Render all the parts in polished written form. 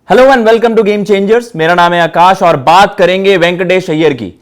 Hello and welcome to game changers. मेरा नाम है आकाश और बात करेंगे वेंकटेश अय्यर की।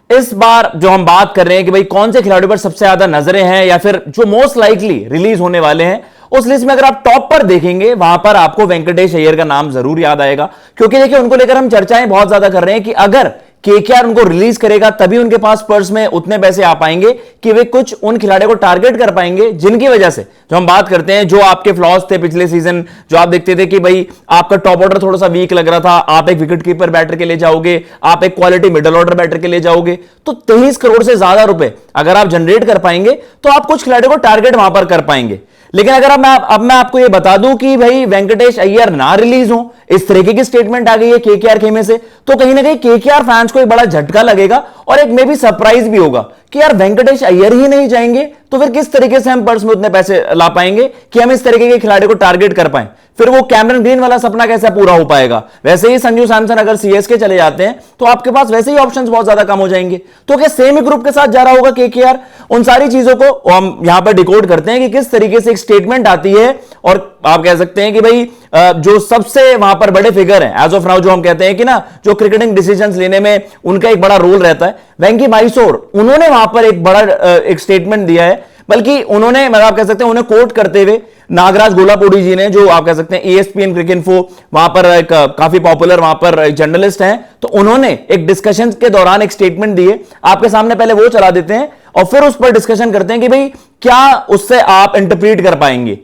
इस बार जो हम बात कर रहे हैं कि भाई कौन से खिलाड़ियों पर सबसे ज्यादा नजरें हैं या फिर जो मोस्ट लाइकली रिलीज होने वाले हैं, उस लिस्ट में अगर आप टॉप पर देखेंगे वहां पर आपको वेंकटेश अय्यर का नाम जरूर याद आएगा। क्योंकि देखिए उनको लेकर हम चर्चाएं बहुत ज्यादा कर रहे हैं कि अगर केकेआर उनको रिलीज करेगा तभी उनके पास पर्स में उतने पैसे आ पाएंगे कि वे कुछ उन खिलाड़ियों को टारगेट कर पाएंगे जिनकी वजह से जो हम बात करते हैं, जो आपके फ्लॉज थे पिछले सीजन, जो आप देखते थे कि भाई आपका टॉप ऑर्डर थोड़ा सा वीक लग रहा था, आप एक विकेट कीपर बैटर के लिए जाओगे, आप एक क्वालिटी मिडल ऑर्डर बैटर के लिए जाओगे, तो 23 करोड़ से ज्यादा रुपए अगर आप जनरेट कर पाएंगे तो आप कुछ खिलाड़ियों को टारगेट वहां पर कर पाएंगे। लेकिन अगर अब मैं आपको यह बता दूं कि भाई वेंकटेश अय्यर ना रिलीज हो, इस तरीके की स्टेटमेंट आ गई है केकेआर खेमे से, तो कहीं ना कहीं केकेआर फैंस को एक बड़ा झटका लगेगा और एक मे भी सरप्राइज भी होगा कि यार वेंकटेश अय्यर ही नहीं जाएंगे तो फिर किस तरीके से हम पर्स में उतने पैसे ला पाएंगे कि हम इस तरीके के खिलाड़ी को टारगेट कर पाए। फिर वो कैमरन ग्रीन वाला सपना कैसे पूरा हो पाएगा। वैसे ही संजू सैमसन अगर सीएसके चले जाते हैं तो आपके पास वैसे ही ऑप्शंस बहुत ज्यादा कम हो जाएंगे। तो क्या सेम ही ग्रुप के साथ जा रहा होगा केकेआर? उन सारी चीजों को हम यहां पर डिकोड करते हैं कि किस तरीके से एक स्टेटमेंट आती है और आप कह सकते हैं कि भाई जो सबसे वहां पर बड़े फिगर हैं एज ऑफ नाउ, जो हम कहते हैं कि ना जो क्रिकेटिंग डिसीजंस लेने में उनका एक बड़ा रोल रहता है, वेंकी माइसोर, उन्होंने वहां पर एक बड़ा एक स्टेटमेंट दिया है। बल्कि उन्होंने, मतलब आप कह सकते हैं उन्हें कोट करते हुए नागराज गोलापोडी जी ने, जो आप कह सकते हैं ESPN क्रिकेट इन्फो वहां पर एक काफी पॉपुलर वहां पर जर्नलिस्ट हैं, तो उन्होंने एक डिस्कशन के दौरान एक स्टेटमेंट दी है। आपके सामने पहले वो चला देते हैं और फिर उस पर डिस्कशन करते हैं कि भाई क्या उससे आप इंटरप्रीट कर पाएंगे।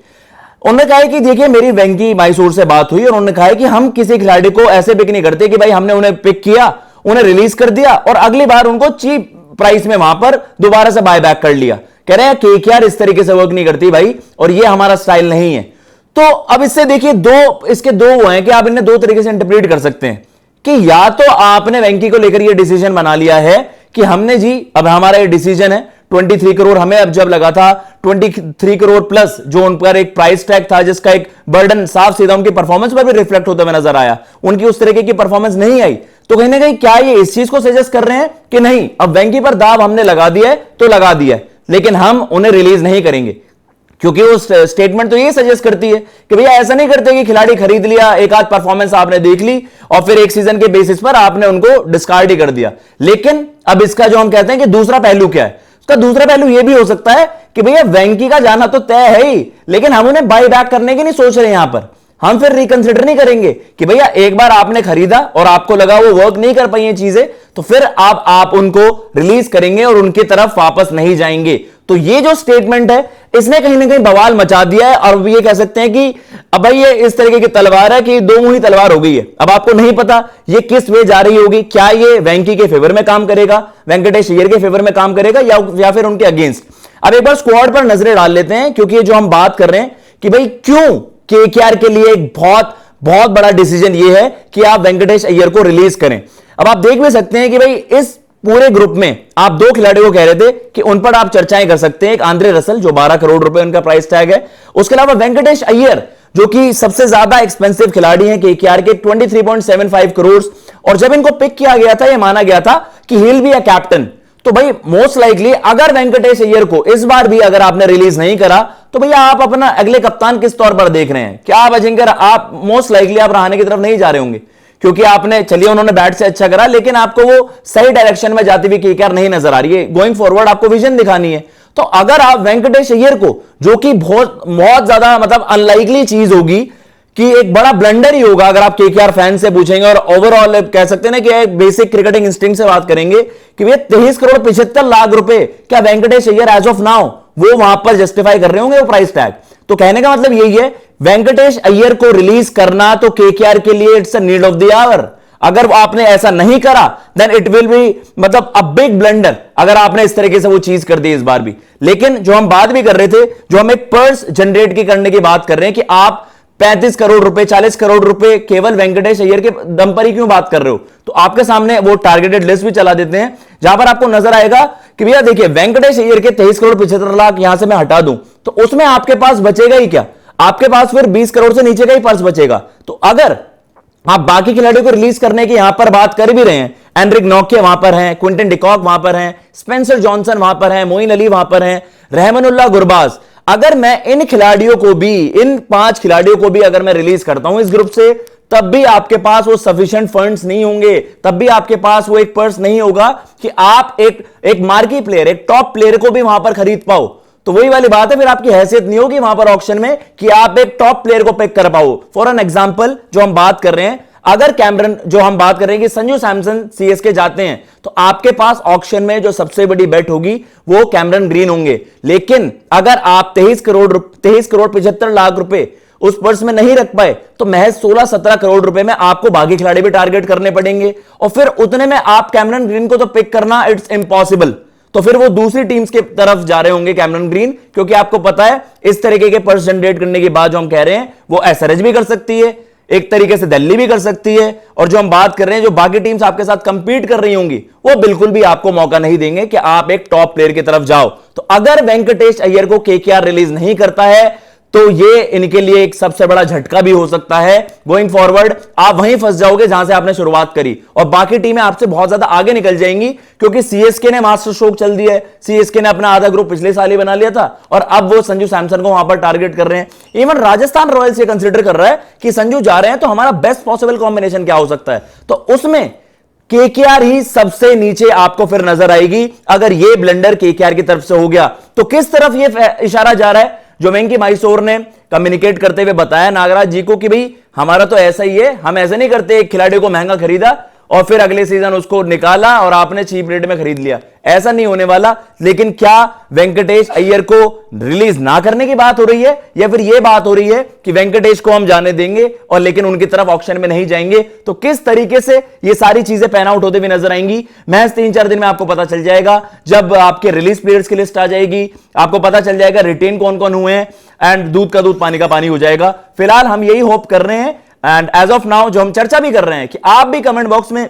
उन्होंने कहा है कि देखिए मेरी वेंकी माइसोर से बात हुई और उन्होंने कहा है कि हम किसी खिलाड़ी को ऐसे पिक नहीं करते कि भाई हमने उन्हें पिक किया, उन्हें रिलीज कर दिया और अगली बार उनको चीप प्राइस में वहां पर दोबारा से बाय बैक कर लिया। कह रहे हैं केकेआर इस तरीके से वर्क नहीं करती भाई और ये हमारा स्टाइल नहीं है। तो अब इससे देखिए इसके दो वो हैं कि आप इन्हें दो तरीके से इंटरप्रेट कर सकते हैं कि या तो आपने वेंकी को लेकर ये डिसीजन बना लिया है कि हमने जी अब हमारा ये डिसीजन है 23 करोड़ हमें अब जब लगा था 23 करोड़ प्लस जो उन पर एक प्राइस टैग था जिसका एक बर्डन साफ सीधा उनकी परफॉर्मेंस पर भी रिफ्लेक्ट होता हुआ नजर आया, उनकी उस तरीके की परफॉर्मेंस नहीं आई। तो कहीं ना कहीं क्या ये इस चीज को सजेस्ट कर रहे हैं कि नहीं अब वेंकी पर दाव हमने लगा दिया है तो लगा दिया है, लेकिन हम उन्हें रिलीज नहीं करेंगे। क्योंकि वो स्टेटमेंट तो ये सजेस्ट करती है कि भैया ऐसा नहीं करते कि खिलाड़ी खरीद लिया, एक आध परफॉर्मेंस आपने देख ली और फिर एक सीजन के बेसिस पर आपने उनको डिस्कार्ड ही कर दिया। लेकिन अब इसका जो हम कहते हैं कि दूसरा पहलू क्या है, उसका दूसरा पहलू यह भी हो सकता है कि भैया वेंकी का जाना तो तय है ही, लेकिन हम उन्हें बाय बैक करने की नहीं सोच रहे। यहां पर हम फिर रिकंसिडर नहीं करेंगे कि भैया एक बार आपने खरीदा और आपको लगा वो वर्क नहीं कर पाई ये चीजें, तो फिर आप उनको रिलीज करेंगे और उनकी तरफ वापस नहीं जाएंगे। तो ये जो स्टेटमेंट है इसने कहीं ना कहीं बवाल मचा दिया है और ये कह सकते हैं कि अब भाई ये इस तरीके की तलवार है कि दो मुंही तलवार हो गई है। अब आपको नहीं पता ये किस वे जा रही होगी, क्या ये वेंकी के फेवर में काम करेगा, वेंकटेश अय्यर के फेवर में काम करेगा या फिर उनके अगेंस्ट। अब एक बार स्क्वाड पर नजरें डाल लेते हैं, क्योंकि जो हम बात कर रहे हैं कि भाई क्यों केकेआर के लिए एक बहुत बहुत बड़ा डिसीजन ये है कि आप वेंकटेश अय्यर को रिलीज करें। अब आप देख भी सकते हैं कि भाई इस पूरे ग्रुप में आप दो खिलाड़ियों को कह रहे थे कि उन पर आप चर्चाएं कर सकते हैं। एक आंद्रे रसल जो 12 करोड़ रुपए उनका प्राइस टैग है, उसके अलावा वेंकटेश अय्यर जो कि सबसे ज्यादा एक्सपेंसिव खिलाड़ी हैं केकेआर के 23.75 करोड़। और जब इनको पिक किया गया था, यह माना गया था कि he will be a captain. तो भाई मोस्ट लाइकली अगर वेंकटेश अय्यर को इस बार भी अगर आपने रिलीज नहीं करा तो भैया आप अपना अगले कप्तान किस तौर पर देख रहे हैं? क्या आप अजिंक्य, आप मोस्ट लाइकली आप रहाणे की तरफ नहीं जा रहे होंगे, क्योंकि आपने, चलिए उन्होंने बैट से अच्छा करा लेकिन आपको वो सही डायरेक्शन में जाती हुई केकेआर नहीं नजर आ रही है। गोइंग फॉरवर्ड आपको विजन दिखानी है। तो अगर आप वेंकटेश अय्यर को, जो कि बहुत बहुत ज्यादा मतलब अनलाइकली चीज होगी कि एक बड़ा ब्लंडर ही होगा अगर आप केकेआर फैन से पूछेंगे और ओवरऑल कह सकते हैं ना कि बेसिक क्रिकेटिंग इंस्टिंक्ट से बात करेंगे कि भैया 23 करोड़ 75 लाख रुपए क्या Venkatesh Iyer as of now वो वहां पर जस्टिफाई कर रहे होंगे वो प्राइस टैग? तो कहने का मतलब यही है, वेंकटेश अय्यर को रिलीज करना तो केकेआर के लिए it's a need of the hour. अगर आपने ऐसा नहीं करा देन इट विल बी मतलब अ बिग ब्लंडर अगर आपने इस तरीके से वो चीज कर दी इस बार भी। लेकिन जो हम बात भी कर रहे थे, जो हम एक पर्स जनरेट की करने की बात कर रहे हैं कि आप 35 करोड़ रुपए 40 करोड़ रुपए केवल वेंकटेश अय्यर के दम पर ही क्यों बात कर रहे हो, तो आपके सामने वो टारगेटेड लिस्ट भी चला देते हैं जहां पर आपको नजर आएगा कि भैया देखिए वेंकटेश अय्यर के 23 करोड़ 75 लाख यहां से मैं हटा दूं तो उसमें आपके पास बचेगा ही क्या? आपके पास फिर 20 करोड़ से नीचे का ही पर्स बचेगा। तो अगर आप बाकी खिलाड़ियों को रिलीज करने की यहां पर बात कर भी रहे हैं, एंड्रिक नॉके वहां पर हैं, क्विंटन डिकॉक वहां पर हैं, स्पेंसर जॉनसन वहां पर हैं, मोइन अली वहां पर हैं, रहमानुल्लाह गुरबाज, अगर मैं इन खिलाड़ियों को भी, इन 5 खिलाड़ियों को भी अगर मैं रिलीज करता हूं इस ग्रुप से, तब भी आपके पास वो सफिशिएंट फंड्स नहीं होंगे, तब भी आपके पास वो एक पर्स नहीं होगा कि आप एक मार्की प्लेयर, एक टॉप प्लेयर को भी वहां पर खरीद पाओ। तो वही वाली बात है, फिर आपकी हैसियत नहीं होगी वहां पर ऑक्शन में कि आप एक टॉप प्लेयर को पिक कर पाओ। फॉर एन एग्जांपल जो हम बात कर रहे हैं, अगर कैमरन, जो हम बात कर रहे हैं कि संजू सैमसन सीएसके जाते हैं, तो आपके पास ऑक्शन में जो सबसे बड़ी बेट होगी वो कैमरन ग्रीन होंगे। लेकिन अगर आप 23 करोड़ 75 लाख रुपए उस पर्स में नहीं रख पाए, तो महज 16-17 करोड़ रुपए में आपको बाकी खिलाड़ी भी टारगेट करने पड़ेंगे, और फिर उतने में आप कैमरन ग्रीन को तो पिक करना इट्स इम्पॉसिबल। तो फिर वो दूसरी टीम्स के तरफ जा रहे होंगे कैमरन ग्रीन, क्योंकि आपको पता है इस तरीके के पर्स जनरेट करने के बाद जो हम कह रहे हैं वो एसआरएच भी कर सकती है, एक तरीके से दिल्ली भी कर सकती है, और जो हम बात कर रहे हैं जो बाकी टीम्स आपके साथ कंपीट कर रही होंगी वो बिल्कुल भी आपको मौका नहीं देंगे कि आप एक टॉप प्लेयर की तरफ जाओ। तो अगर वेंकटेश अय्यर को केकेआर रिलीज नहीं करता है तो ये इनके लिए एक सबसे बड़ा झटका भी हो सकता है। गोइंग फॉरवर्ड आप वहीं फंस जाओगे जहां से आपने शुरुआत करी, और बाकी टीमें आपसे बहुत ज्यादा आगे निकल जाएंगी, क्योंकि सीएसके ने मास्टर स्ट्रोक चल दिया है। सीएसके ने अपना आधा ग्रुप पिछले साल ही बना लिया था, और अब वो संजू सैमसन को वहां पर टारगेट कर रहे हैं। इवन राजस्थान रॉयल्स ये कंसिडर कर रहा है कि संजू जा रहे हैं तो हमारा बेस्ट पॉसिबल कॉम्बिनेशन क्या हो सकता है, तो उसमें केकेआर ही सबसे नीचे आपको फिर नजर आएगी। अगर ये ब्लंडर केकेआर की तरफ से हो गया तो किस तरफ ये इशारा जा रहा है, जो वेंकी माइसोर ने कम्युनिकेट करते हुए बताया नागराज जी को कि भाई हमारा तो ऐसा ही है, हम ऐसा नहीं करते एक खिलाड़ी को महंगा खरीदा और फिर अगले सीजन उसको निकाला और आपने चीप रेट में खरीद लिया, ऐसा नहीं होने वाला। लेकिन क्या वेंकटेश अय्यर को रिलीज ना करने की बात हो रही है, या फिर यह बात हो रही है कि वेंकटेश को हम जाने देंगे और लेकिन उनकी तरफ ऑक्शन में नहीं जाएंगे? तो किस तरीके से ये सारी चीजें पैन आउट होते हुए नजर आएंगी, महज 3-4 दिन में आपको पता चल जाएगा। जब आपके रिलीज प्लेयर्स की लिस्ट आ जाएगी, आपको पता चल जाएगा रिटेन कौन कौन हुए हैं, एंड दूध का दूध पानी का पानी हो जाएगा। फिलहाल हम यही होप कर रहे हैं, एंड एज ऑफ नाउ जो हम चर्चा भी कर रहे हैं, कि आप भी कमेंट बॉक्स में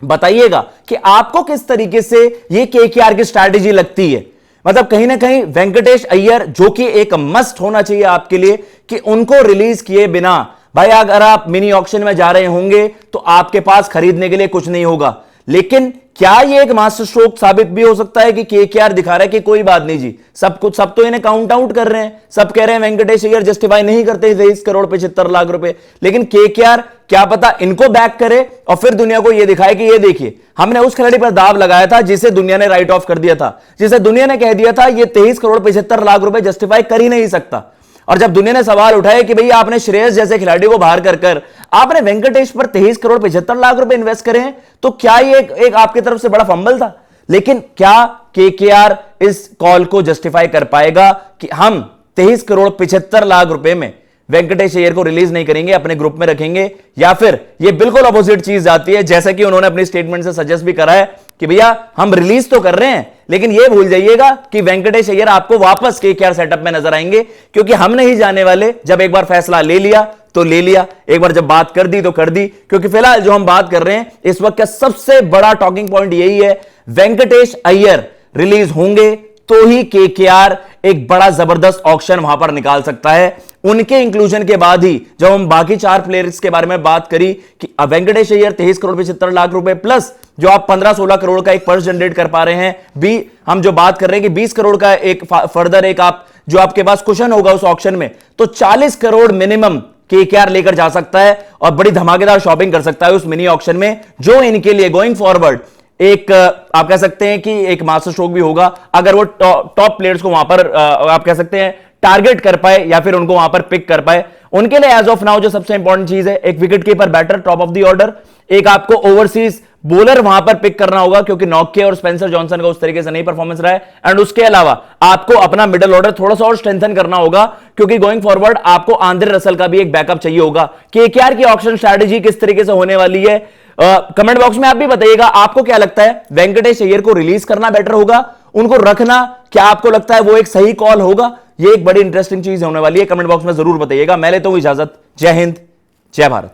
बताइएगा कि आपको किस तरीके से ये केकेआर की स्ट्रैटेजी लगती है। मतलब कहीं ना कहीं वेंकटेश अय्यर जो कि एक मस्ट होना चाहिए आपके लिए, कि उनको रिलीज किए बिना भाई अगर आप मिनी ऑक्शन में जा रहे होंगे तो आपके पास खरीदने के लिए कुछ नहीं होगा। लेकिन क्या ये एक मास्टर स्ट्रोक साबित भी हो सकता है कि केकेआर दिखा रहा है कि कोई बात नहीं जी, सब तो इन्हें काउंट आउट कर रहे हैं, सब कह रहे हैं वेंकटेश अय्यर जस्टिफाई नहीं करते 23 करोड़ 75 लाख रुपए, लेकिन केकेआर क्या पता इनको बैक करे और फिर दुनिया को यह दिखाए कि ये देखिए हमने उस खिलाड़ी पर दाव लगाया था जिसे दुनिया ने राइट ऑफ कर दिया था, जिसे दुनिया ने कह दिया था ये 23 करोड़ 75 लाख रुपए जस्टिफाई कर ही नहीं सकता। और जब दुनिया ने सवाल उठाया कि भैया आपने श्रेयस जैसे खिलाड़ी को बाहर कर आपने वेंकटेश पर 23 करोड़ 75 लाख रुपए इन्वेस्ट करे हैं, तो क्या ये एक आपकी तरफ से बड़ा फंबल था? लेकिन क्या केकेआर इस कॉल को जस्टिफाई कर पाएगा कि हम 23 करोड़ 75 लाख रुपए में वेंकटेश अय्यर को रिलीज नहीं करेंगे, अपने ग्रुप में रखेंगे? या फिर ये बिल्कुल अपोजिट चीज जाती है, जैसा कि उन्होंने अपनी स्टेटमेंट से सजेस्ट भी करा है कि भैया हम रिलीज तो कर रहे हैं लेकिन ये भूल जाइएगा कि वेंकटेश अय्यर आपको वापस केकेआर सेटअप में नजर आएंगे, क्योंकि हम नहीं जाने वाले। जब एक बार फैसला ले लिया तो ले लिया, एक बार जब बात कर दी तो कर दी। क्योंकि फिलहाल जो हम बात कर रहे हैं इस वक्त का सबसे बड़ा टॉकिंग पॉइंट यही है, वेंकटेश अय्यर रिलीज होंगे तो ही केकेआर एक बड़ा जबरदस्त ऑक्शन वहां पर निकाल सकता है। उनके इंक्लूजन के बाद ही जब हम बाकी 4 प्लेयर्स के बारे में बात करी कि वेंकटेश अय्यर 23 करोड़ 75 लाख रुपए प्लस जो आप 15-16 करोड़ का एक पर्स जनरेट कर पा रहे हैं, भी हम जो बात कर रहे हैं कि 20 करोड़ का एक फर्दर एक आप जो आपके पास कुशन होगा उस ऑक्शन में, तो 40 करोड़ मिनिमम केकेआर लेकर जा सकता है और बड़ी धमाकेदार शॉपिंग कर सकता है उस मिनी ऑक्शन में, जो इनके लिए गोइंग फॉरवर्ड एक आप कह सकते हैं कि एक मास्टर स्ट्रोक भी होगा अगर वो टॉप प्लेयर्स को वहां पर आप कह सकते हैं टारगेट कर पाए या फिर उनको वहां पर पिक कर पाए। उनके लिए एज ऑफ नाउ जो सबसे इंपॉर्टेंट चीज है, एक wicket keeper batter top of the order, एक आपको ओवरसीज बॉलर वहां पर पिक करना होगा क्योंकि नॉक्के और स्पेंसर जॉनसन का उस तरीके से नहीं परफॉर्मेंस रहा है, एंड उसके अलावा आपको अपना मिडिल ऑर्डर थोड़ा सा और स्ट्रेंथन करना होगा क्योंकि गोइंग फॉरवर्ड आपको आंद्रे रसल का भी एक बैकअप चाहिए होगा। केकेआर की ऑक्शन स्ट्रैटेजी किस तरीके से होने वाली है, कमेंट बॉक्स में आप भी बताइएगा। आपको क्या लगता है, वेंकटेश अय्यर को रिलीज करना बेटर होगा, उनको रखना क्या आपको लगता है वो एक सही कॉल होगा? ये एक बड़ी इंटरेस्टिंग चीज होने वाली है, कमेंट बॉक्स में जरूर बताइएगा। मैं लेता हूं इजाजत। जय हिंद, जय भारत।